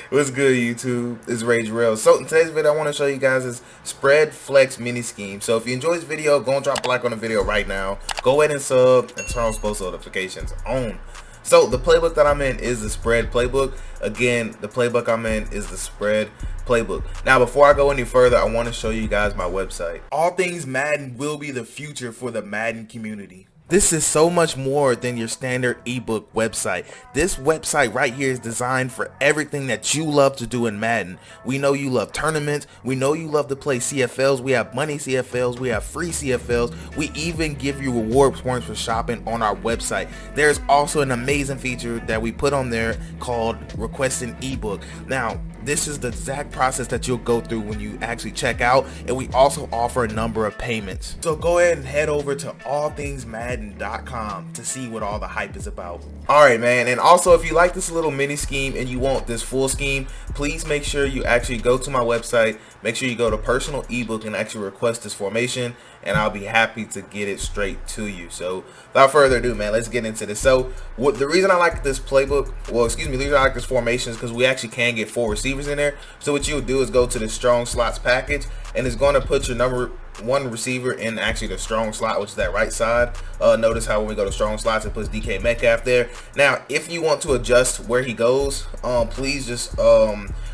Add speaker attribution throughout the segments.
Speaker 1: What's good, YouTube? It's Rage Rail. So in today's video, I want to show you guys this spread flex mini scheme. So if you enjoy this video, go and drop a like on the video right now. Go ahead and sub and turn on post notifications on. So the playbook that I'm in is the spread playbook. Again, the playbook I'm in is the spread playbook. Now, before I go any further, I want to show you guys my website. All things Madden will be the future for the Madden community. This is so much more than your standard ebook website. This website right here is designed for everything that you love to do in Madden. We know you love tournaments. We know you love to play CFLs. We have money CFLs. We have free CFLs. We even give you reward points for shopping on our website. There's also an amazing feature that we put on there called Request an ebook. Now, this is the exact process that you'll go through when you actually check out, and we also offer a number of payments. So go ahead and head over to allthingsmadden.com to see what all the hype is about. Alright, man, and also if you like this little mini scheme and you want this full scheme, please make sure you actually go to my website, make sure you go to personal ebook and actually request this formation, and I'll be happy to get it straight to you. So without further ado, man, let's get into this. So the reason I like this playbook, the reason I like this formation is because we actually can get 4 receivers in there. So what you'll do is go to the strong slots package, and it's going to put your number 1 receiver in actually the strong slot, which is that right side. Notice how when we go to strong slots, it puts DK Metcalf there. Now, if you want to adjust where he goes, please just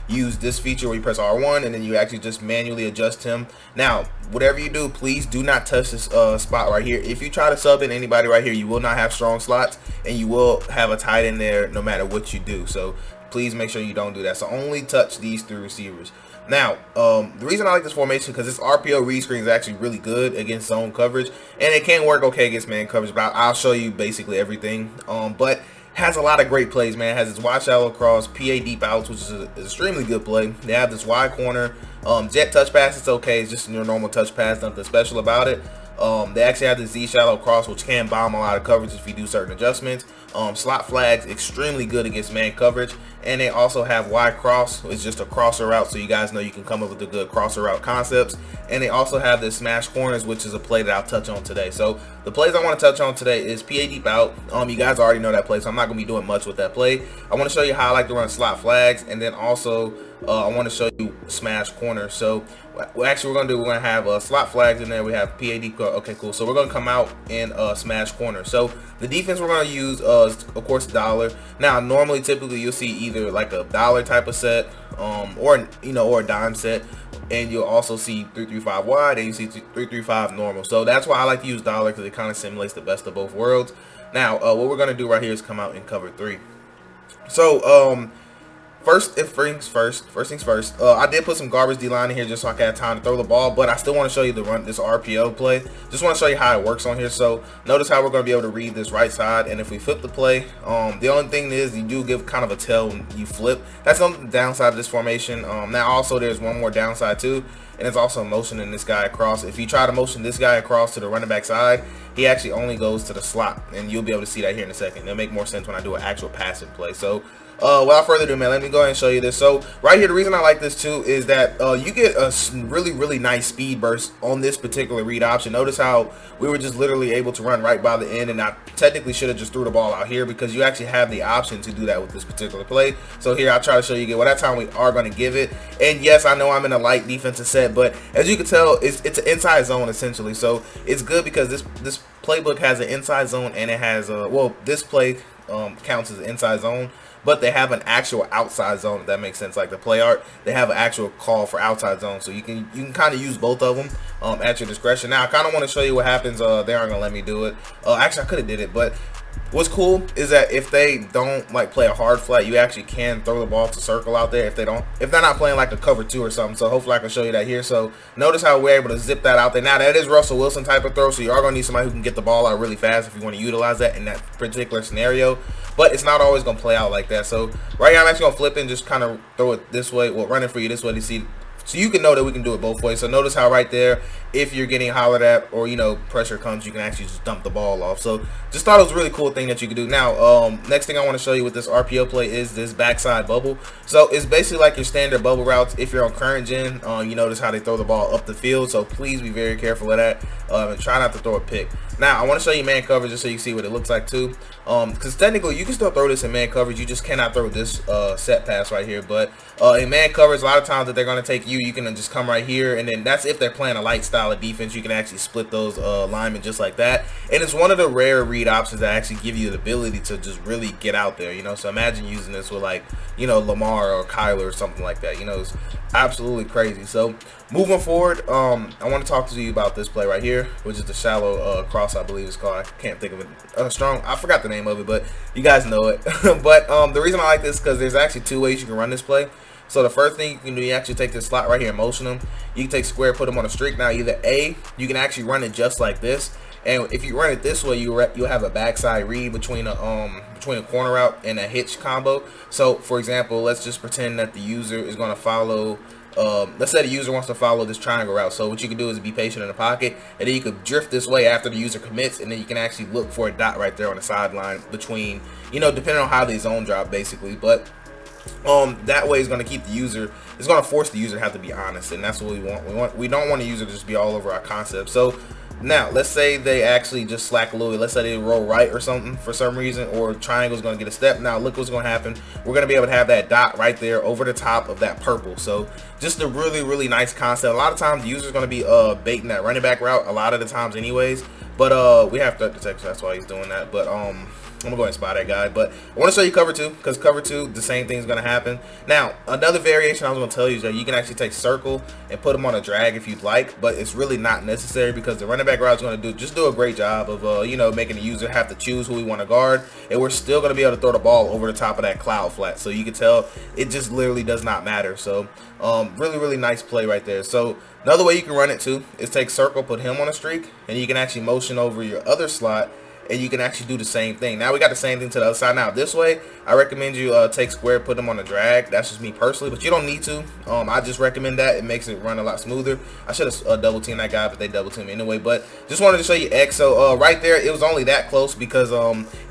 Speaker 1: use this feature where you press R1 and then you actually just manually adjust him. Now, whatever you do, please do not touch this spot right here. If you try to sub in anybody right here, you will not have strong slots, and you will have a tight end there no matter what you do. So please make sure you don't do that. So only touch these 3 receivers. Now, the reason I like this formation because this RPO read screen is actually really good against zone coverage, and it can work okay against man coverage, but I'll show you basically everything. But has a lot of great plays, man. It has its wide shallow cross, PA deep outs, which is an extremely good play. They have this wide corner, jet touch pass. It's okay. It's just your normal touch pass, nothing special about it. They actually have the Z shallow cross, which can bomb a lot of coverage if you do certain adjustments. Slot flags, extremely good against man coverage. And they also have wide cross. It's just a crosser route, so you guys know you can come up with the good crosser route concepts. And they also have the smash corners, which is a play that I'll touch on today. So the plays I want to touch on today is PA deep out. You guys already know that play, so I'm not going to be doing much with that play. I want to show you how I like to run slot flags, and then also I want to show you smash corners. So we're going to have slot flags in there. We have PA deep. Okay, cool. So we're going to come out in smash corner. So the defense we're going to use is, of course, dollar. Now, normally, typically, you'll see either like a dollar type of set, or a dime set, and you'll also see 3-3-5 wide, and you see 3-3-5 normal. So that's why I like to use dollar, because it kind of simulates the best of both worlds. Now, what we're going to do right here is come out in cover 3. So First things first. I did put some garbage D-line in here just so I can have time to throw the ball, but I still want to show you this RPO play. Just want to show you how it works on here. So notice how we're going to be able to read this right side, and if we flip the play, the only thing is you do give kind of a tail when you flip. That's on the downside of this formation. Now also there's one more downside too, and it's also motioning this guy across. If you try to motion this guy across to the running back side, he actually only goes to the slot, and you'll be able to see that here in a second. It'll make more sense when I do an actual passing play. So without further ado, man, let me go ahead and show you this. So right here, the reason I like this too is that you get a really nice speed burst on this particular read option. Notice how we were just literally able to run right by the end, and I technically should have just threw the ball out here, because you actually have the option to do that with this particular play. So here I'll try to show you again. Well, that time we are going to give it, and yes, I know I'm in a light defensive set, but as you can tell, it's an inside zone essentially. So it's good because this playbook has an inside zone, and it has this play counts as an inside zone, but they have an actual outside zone, if that makes sense. Like the play art, they have an actual call for outside zone, so you can kind of use both of them at your discretion. Now I kind of want to show you what happens. They aren't gonna let me do it. Actually I could have did it, but what's cool is that if they don't like play a hard flat, you actually can throw the ball to circle out there if they're not playing like a cover 2 or something. So hopefully I can show you that here. So notice how we're able to zip that out there. Now that is Russell Wilson type of throw, so you are going to need somebody who can get the ball out really fast if you want to utilize that in that particular scenario. But it's not always going to play out like that. So right here I'm actually going to flip and just kind of throw it this way. Well, running for you this way to see So you can know that we can do it both ways. So notice how right there, if you're getting hollered at or, you know, pressure comes, you can actually just dump the ball off. So just thought it was a really cool thing that you could do. Now, next thing I want to show you with this RPO play is this backside bubble. So it's basically like your standard bubble routes. If you're on current gen, you notice how they throw the ball up the field. So please be very careful of that and try not to throw a pick. Now, I want to show you man coverage just so you can see what it looks like too. Because technically you can still throw this in man coverage. You just cannot throw this set pass right here. But in man coverage, a lot of times that they're going to take you can just come right here, and then that's if they're playing a light style of defense. You can actually split those linemen just like that, and it's one of the rare read options that actually give you the ability to just really get out there, you know. So imagine using this with, like, you know, Lamar or Kyler or something like that, you know. It's absolutely crazy. So moving forward, I want to talk to you about this play right here, which is the shallow cross, I believe it's called. I can't think of it. I forgot the name of it, but you guys know it. But the reason I like this is because there's actually two ways you can run this play. So the first thing you can do, you actually take this slot right here and motion them. You can take square, put them on a streak. Now either A, you can actually run it just like this, and if you run it this way, you'll have a backside read between a corner route and a hitch combo. So for example, let's just pretend that the user is going to follow. Let's say the user wants to follow this triangle route. So what you can do is be patient in the pocket, and then you could drift this way after the user commits, and then you can actually look for a dot right there on the sideline between, you know, depending on how they zone drop basically. But that way is going to keep the user, it's going to force the user to have to be honest, and that's what we want. We don't want the user to just be all over our concept. So now let's say they actually just slack a little bit. Let's say they roll right or something for some reason, or triangle is going to get a step. Now look what's going to happen. We're going to be able to have that dot right there over the top of that purple. So just a really nice concept. A lot of times the user is going to be baiting that running back route a lot of the times anyways, but we have to detect, that's why he's doing that. But I'm gonna go ahead and spy that guy, but I want to show you cover two, because cover two, the same thing is gonna happen. Now another variation I was gonna tell you is that you can actually take circle and put them on a drag if you'd like, but it's really not necessary because the running back route is gonna do a great job of you know, making the user have to choose who we want to guard, and we're still gonna be able to throw the ball over the top of that cloud flat. So you can tell it just literally does not matter. So really nice play right there. So another way you can run it too is take circle, put him on a streak, and you can actually motion over your other slot, and you can actually do the same thing. Now we got the same thing to the other side. Now this way, I recommend you take square, put them on a drag. That's just me personally, but you don't need to. I just recommend that. It makes it run a lot smoother. I should have double teamed that guy, but they double teamed me anyway. But just wanted to show you X. So right there, it was only that close because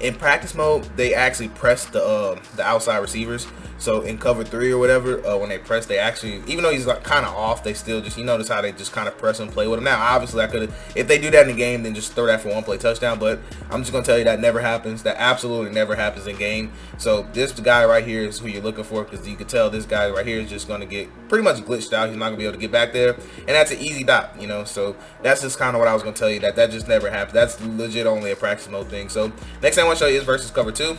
Speaker 1: in practice mode, they actually pressed the outside receivers. So in cover 3 or whatever, when they press, they actually, even though he's like kind of off, they still just, you notice how they just kind of press and play with him. Now obviously I could have, if they do that in the game, then just throw that for one play touchdown, but I'm just gonna tell you that never happens. That absolutely never happens in game. So this guy right here is who you're looking for, because you can tell this guy right here is just gonna get pretty much glitched out. He's not gonna be able to get back there, and that's an easy dot, you know. So that's just kind of what I was gonna tell you, that just never happens. That's legit only a practice mode thing. So next thing I want to show you is versus cover 2.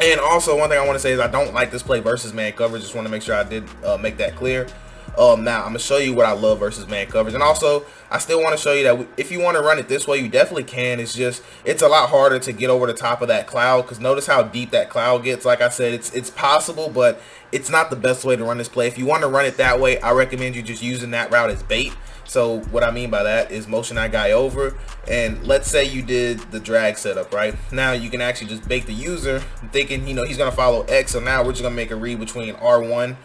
Speaker 1: And also one thing I want to say is I don't like this play versus man coverage. Just want to make sure I did make that clear. Now I'm gonna show you what I love versus man coverage, and also I still want to show you that if you want to run it this way, you definitely can. It's just, it's a lot harder to get over the top of that cloud, because notice how deep that cloud gets. Like I said, it's possible, but it's not the best way to run this play. If you want to run it that way, I recommend you just using that route as bait. So what I mean by that is motion that guy over, and let's say you did the drag setup, right? Now you can actually just bait the user thinking, you know, he's gonna follow X. So now we're just gonna make a read between R1.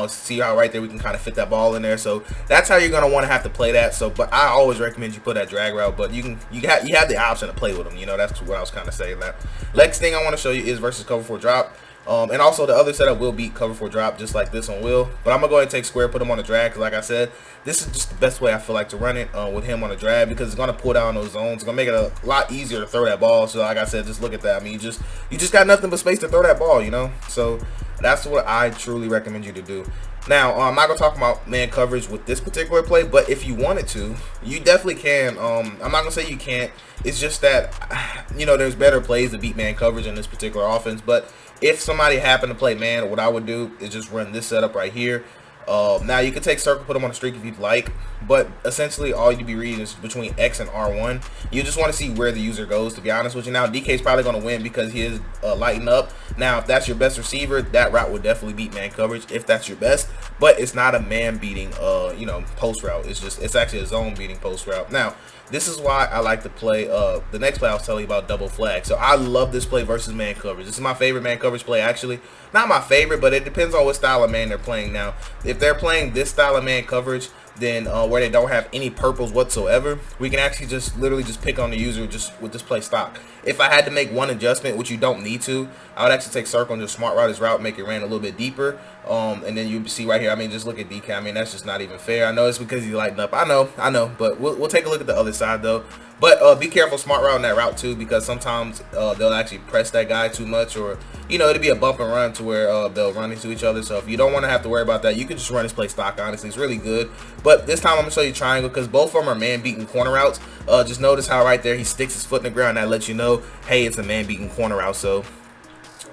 Speaker 1: See how right there we can kind of fit that ball in there. So that's how you're gonna want to have to play that. So, but I always recommend you put that drag route, but you have the option to play with them. You know, that's what I was kind of saying. That next thing I want to show you is versus cover 4 drop. And also the other setup will beat cover 4 drop, just like this one will. But I'm gonna go ahead and take square, put him on a drag, because like I said, this is just the best way I feel like to run it with him on a drag, because it's gonna pull down those zones. It's gonna make it a lot easier to throw that ball. So like I said, just look at that. I mean, you just got nothing but space to throw that ball, you know. So that's what I truly recommend you to do. Now, I'm not gonna talk about man coverage with this particular play, but if you wanted to, you definitely can. I'm not gonna say you can't. It's just that, you know, there's better plays to beat man coverage in this particular offense. But if somebody happened to play man, what I would do is just run this setup right here. Now you can take circle, put them on a streak if you'd like, but essentially all you'd be reading is between X and R1. You just want to see where the user goes, to be honest with you. Now DK is probably going to win because he is lighting up. Now if that's your best receiver, that route would definitely beat man coverage if that's your best, but it's not a man beating you know, post route. It's actually a zone beating post route. Now this is why I like to play the next play I was telling you about, double flag. So I love this play versus man coverage. This is my favorite man coverage play, actually. Not my favorite, but it depends on what style of man they're playing. Now, if if they're playing this style of man coverage, then where they don't have any purples whatsoever, we can actually just literally just pick on the user just with this play stock. If I had to make one adjustment, which you don't need to, I would actually take circle and just smart route his route, make it ran a little bit deeper, and then you see right here, I mean, just look at DK. I mean, that's just not even fair. I know it's because he's lighting up. I know, but we'll take a look at the other side though. But be careful smart route in that route too, because sometimes they'll actually press that guy too much, or it'll be a bump and run to where they'll run into each other. So if you don't want to have to worry about that, you can just run this play stock. Honestly, it's really good. But this time I'm gonna show you triangle, because both of them are man beating corner routes. Just notice how right there he sticks his foot in the ground. That lets you know, hey, it's a man beating corner route. So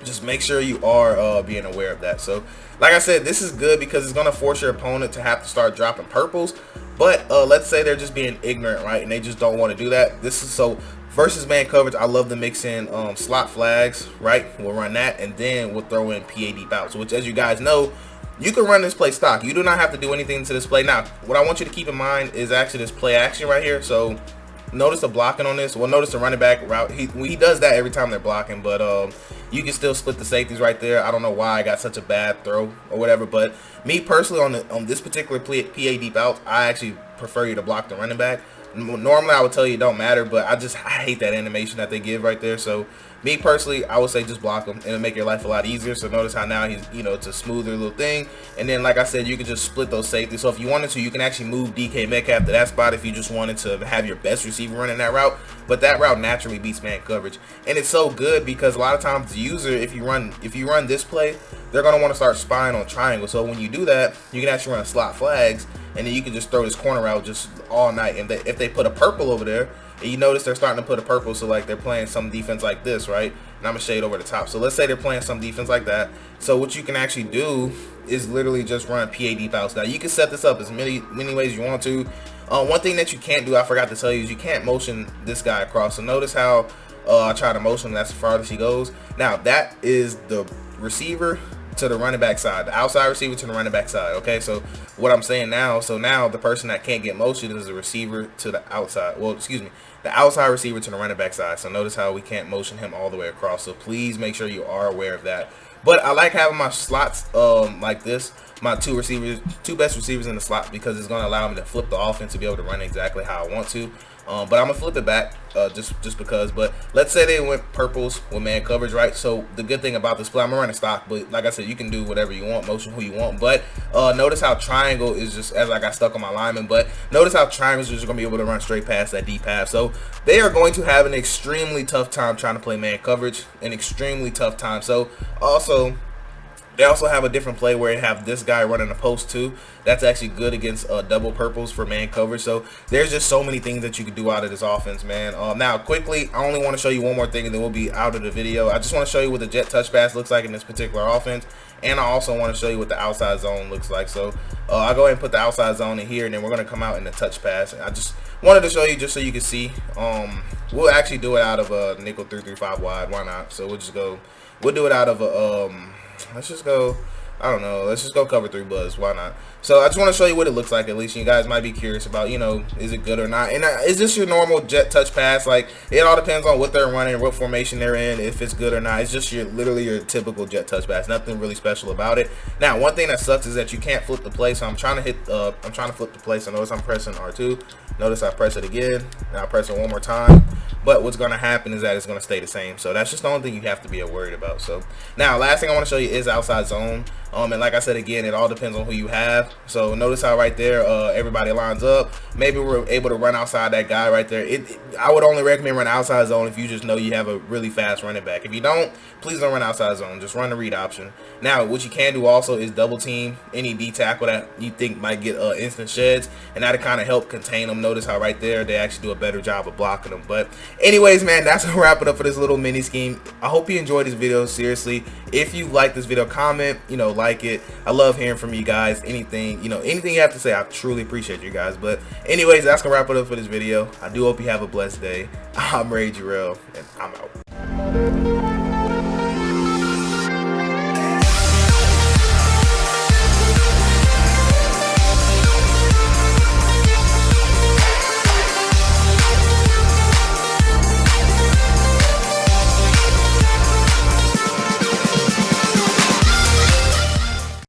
Speaker 1: just make sure you are being aware of that. So like I said, this is good because it's going to force your opponent to have to start dropping purples. But let's say they're just being ignorant, right, and they just don't want to do that. This is so versus man coverage, I love to mix in slot flags, right? We'll run that, and then we'll throw in PAD bouts, which, as you guys know, you can run this play stock. You do not have to do anything to this play. Now, what I want you to keep in mind is actually this play action right here. So notice the blocking on this. Well, notice the running back route. He does that every time they're blocking, but you can still split the safeties right there. I don't know why I got such a bad throw or whatever, but me personally on this particular PAD bout, I actually prefer you to block the running back. Normally I would tell you it don't matter, but I hate that animation that they give right there. So me personally, I would say just block them. It'll make your life a lot easier. So notice how now he's, it's a smoother little thing. And then, like I said, you can just split those safeties. So if you wanted to, you can actually move DK Metcalf to that spot if you just wanted to have your best receiver running that route. But that route naturally beats man coverage. And it's so good because a lot of times the user, if you run this play, they're going to want to start spying on triangle. So when you do that, you can actually run slot flags, and then you can just throw this corner out just all night. And if they put a purple over there, and you notice they're starting to put a purple, so like they're playing some defense like this, right? And I'm gonna shade over the top. So let's say they're playing some defense like that. So what you can actually do is literally just run PAD bouts. Now you can set this up as many ways you want to. One thing that you can't do, I forgot to tell you, is you can't motion this guy across. So notice how I try to motion him, that's the farthest he goes. Now that is the receiver to the running back side, the outside receiver to the running back side. Okay, so what I'm saying now, so now the person that can't get motion is the receiver to the outside, well, excuse me, the outside receiver to the running back side. So notice how we can't motion him all the way across. So please make sure you are aware of that. But I like having my slots like this, my two best receivers in the slot, because it's going to allow me to flip the offense to be able to run exactly how I want to. But I'm gonna flip it back just because. But let's say they went purples with man coverage, right? So the good thing about this play, I'm gonna run a stock, but like I said, you can do whatever you want, motion who you want. But notice how triangle is just, as I got stuck on my lineman, but notice how triangles are just gonna be able to run straight past that deep pass. So they are going to have an extremely tough time trying to play man coverage, an extremely tough time. So also, they also have a different play where they have this guy running a post too. That's actually good against double purples for man coverage. So there's just so many things that you can do out of this offense, man. Now, quickly, I only want to show you one more thing, and then we'll be out of the video. I just want to show you what the jet touch pass looks like in this particular offense, and I also want to show you what the outside zone looks like. So I'll go ahead and put the outside zone in here, and then we're going to come out in the touch pass. And I just wanted to show you just so you can see. We'll actually do it out of a nickel 3-3-5 wide. Why not? So we'll do it out of a let's just go, I don't know, let's just go cover 3 buzz. Why not? So I just want to show you what it looks like. At least you guys might be curious about, is it good or not? And is this your normal jet touch pass? Like, it all depends on what they're running, what formation they're in, if it's good or not. It's just literally your typical jet touch pass. Nothing really special about it. Now, one thing that sucks is that you can't flip the play. So I'm trying to flip the play. So notice I'm pressing R2. Notice I press it again, and I press it one more time. But what's going to happen is that it's going to stay the same. So that's just the only thing you have to be worried about. So now, last thing I want to show you is outside zone. And like I said, again, it all depends on who you have. So notice how right there, everybody lines up. Maybe we're able to run outside that guy right there. I would only recommend run outside zone if you just know you have a really fast running back. If you don't, please don't run outside zone. Just run the read option. Now, what you can do also is double team any D tackle that you think might get instant sheds, and that'll kind of help contain them. Notice how right there they actually do a better job of blocking them. But anyways, man, that's gonna wrap it up for this little mini scheme. I hope you enjoyed this video. Seriously, if you like this video, comment, like it. I love hearing from you guys. Anything you have to say, I truly appreciate you guys. But anyways, that's gonna wrap it up for this video. I do hope you have a blessed day. I'm Ray Jarrell, and I'm out.